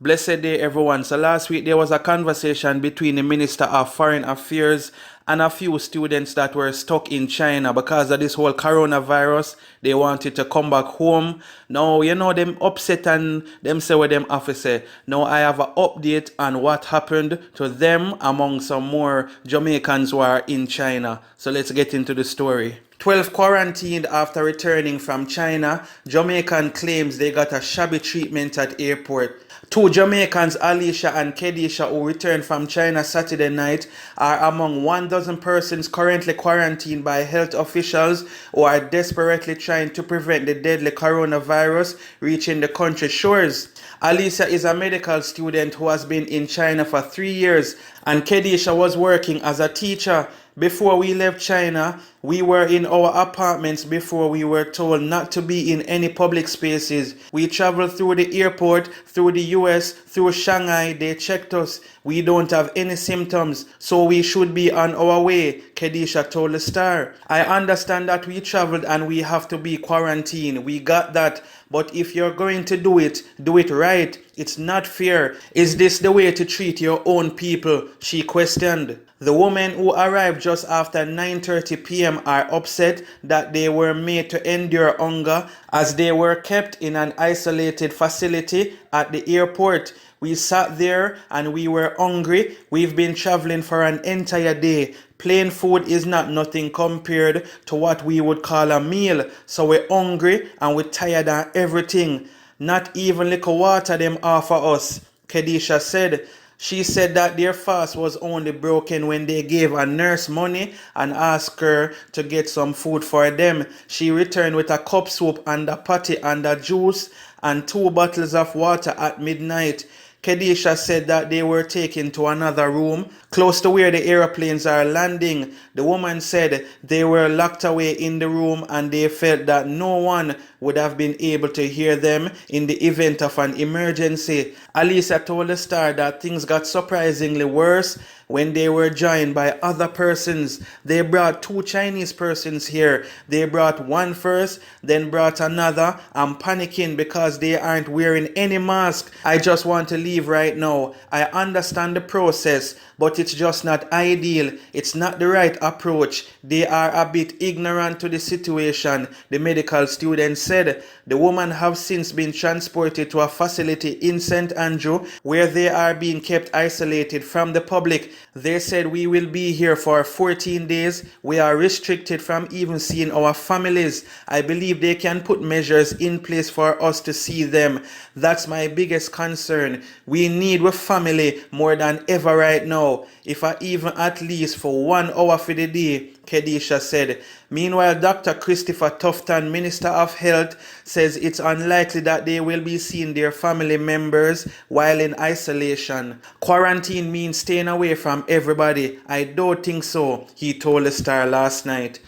Blessed day, everyone. So last week there was a conversation between the Minister of Foreign Affairs and a few students that were stuck in China because of this whole coronavirus. They wanted to come back home. Now, them upset and them say what them have to say. Now, I have an update on what happened to them among some more Jamaicans who are in China. So let's get into the story. 12 quarantined after returning from China. Jamaican claims they got a shabby treatment at airport. Two Jamaicans, Alicia and Kedisha, who returned from China Saturday night, are among 1 dozen persons currently quarantined by health officials who are desperately trying to prevent the deadly coronavirus reaching the country's shores. Alicia is a medical student who has been in China for 3 years, and Kedisha was working as a teacher. Before we left China, we were in our apartments before we were told not to be in any public spaces. We traveled through the airport, through the US, through Shanghai. They checked us. We don't have any symptoms, so we should be on our way, Kedisha told the Star. I understand that we traveled and we have to be quarantined. We got that. But if you're going to do it right. It's not fair. Is this the way to treat your own people? She questioned. The women who arrived just after 9:30 p.m. are upset that they were made to endure hunger as they were kept in an isolated facility at the airport. We sat there and we were hungry. We've been traveling for an entire day. Plain food is not nothing compared to what we would call a meal. So we're hungry and we're tired of everything. Not even little water them offer us, Kedisha said. She said that their fast was only broken when they gave a nurse money and asked her to get some food for them. She returned with a cup soup and a patty and a juice and 2 bottles of water at midnight. Kedisha said that they were taken to another room close to where the airplanes are landing. The woman said they were locked away in the room and they felt that no one would have been able to hear them in the event of an emergency. Alisa told the Star that things got surprisingly worse when they were joined by other persons. They brought 2 Chinese persons here. They brought one first, then brought another. I'm panicking because they aren't wearing any mask. I just want to leave right now. I understand the process, but it's just not ideal. It's not the right approach. They are a bit ignorant to the situation, the medical student said. The women have since been transported to a facility in St. Andrew where they are being kept isolated from the public. They said we will be here for 14 days. We are restricted from even seeing our families. I believe they can put measures in place for us to see them. That's my biggest concern. We need our family more than ever right now. If I even at least for 1 hour for the day, Kedisha said. Meanwhile, Dr. Christopher Tufton, Minister of Health, says it's unlikely that they will be seeing their family members while in isolation. Quarantine means staying away from everybody. I don't think so, he told the Star last night.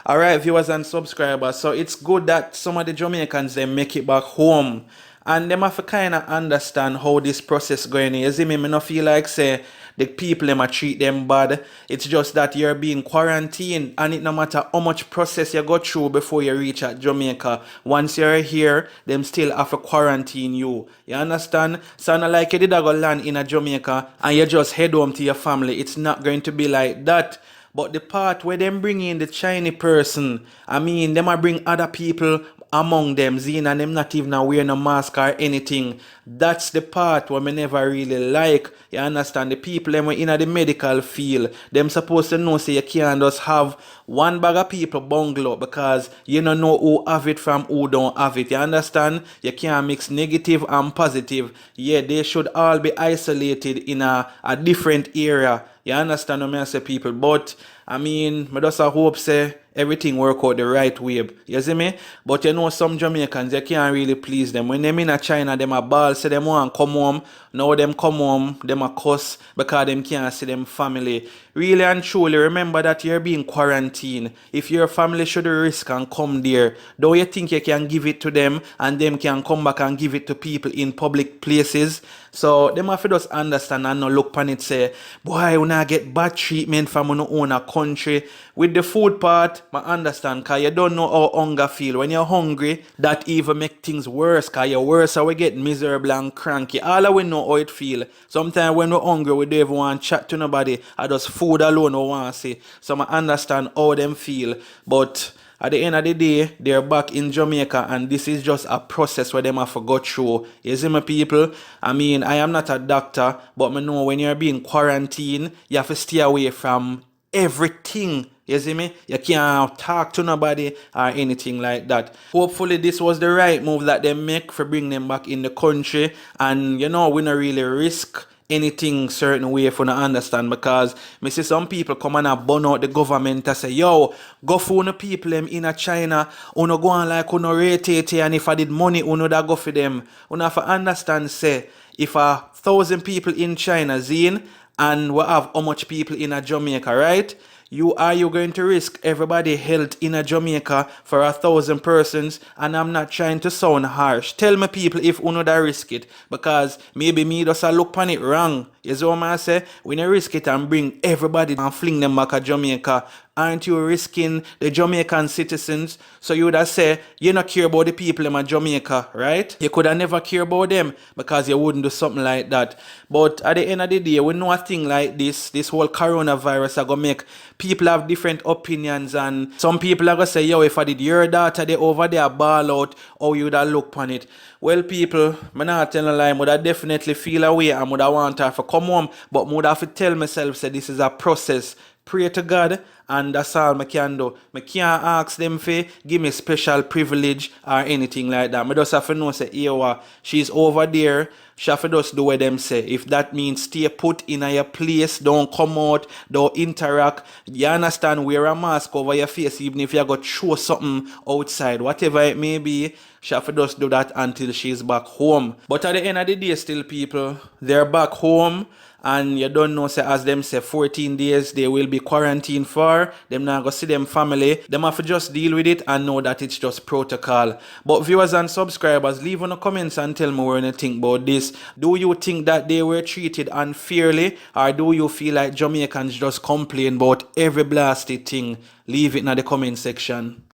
Alright, viewers and subscribers, so it's good that some of the Jamaicans they make it back home. And them have to kind of understand how this process going. You see me not feel like say the people them a treat them bad. It's just that you're being quarantined and it no matter how much process you go through before you reach at Jamaica. Once you're here, them still have to quarantine you. You understand? So not like you did go land in a Jamaica and you just head home to your family. It's not going to be like that. But the part where them bring in the Chinese person, I mean, them might bring other people among them, Zina, and them not even wearing no mask or anything. That's the part where me never really like. You understand? The people them in the medical field, them supposed to know say you can't just have one bag of people bungalow because you don't know who have it from who don't have it. You understand? You can't mix negative and positive. Yeah, they should all be isolated in a different area. You understand what I say, people? But I mean, I just hope say everything work out the right way. You see me? But you know some Jamaicans, you can't really please them. When them in a China, them a ball, say them want come home. Now them come home, them a cuss because them can't see them family. Really and truly, remember that you're being quarantined. If your family should risk and come there, don't you think you can give it to them and them can come back and give it to people in public places? So them have to just understand and not look pan it say, boy, when I get bad treatment from your own a country. With the food part, I understand, cause you don't know how hunger feel. When you're hungry, that even make things worse, cause you're worse, so we get miserable and cranky. All of we know how it feel. Sometimes when we're hungry, we don't even want to chat to nobody. I just food alone we want to see. So I understand how them feel. But at the end of the day, they're back in Jamaica, and this is just a process where them have to go through. You see my people? I mean, I am not a doctor, but I know when you're being quarantined, you have to stay away from everything. You see me? You can't talk to nobody or anything like that. Hopefully this was the right move that they make for bring them back in the country. And you know, we don't really risk anything certain way for not understand, because me see some people come and burn out the government and say, yo, go for the people them in a China, uno go on like uno rate it, and if I did money, uno da go for them. Uno have to understand, say, if 1,000 people in China, Zine, and we have how much people in a Jamaica, right? You going to risk everybody health in a Jamaica for 1,000 persons? And I'm not trying to sound harsh. Tell me people if uno da risk it, because maybe me just a look on it wrong. You see what I say? When you risk it and bring everybody and fling them back to Jamaica, aren't you risking the Jamaican citizens? So you would have say you not care about the people in Jamaica, right? You could have never care about them because you wouldn't do something like that. But at the end of the day, we know a thing like this whole coronavirus are gonna make people have different opinions, and some people are gonna say, yo, if I did your daughter they over there ball out, how you would have look on it. Well, people, I'm not telling a lie, I would have definitely feel away and would have want her to come home, but I would have to tell myself, say this is a process. Pray to God, and that's all I can do. I can't ask them for give me special privilege or anything like that. I just have to know, say, Ewa, she's over there. She have to just do what them say. If that means stay put in your place, don't come out, don't interact. You understand, wear a mask over your face even if you got to show something outside. Whatever it may be, she have to just do that until she's back home. But at the end of the day, still people, they're back home. And you don't know, say, as them say 14 days they will be quarantined for. Them not go see them family. Them have to just deal with it and know that it's just protocol. But viewers and subscribers, leave in the comments and tell me what you think about this. Do you think that they were treated unfairly, or do you feel like Jamaicans just complain about every blasted thing? Leave it in the comment section.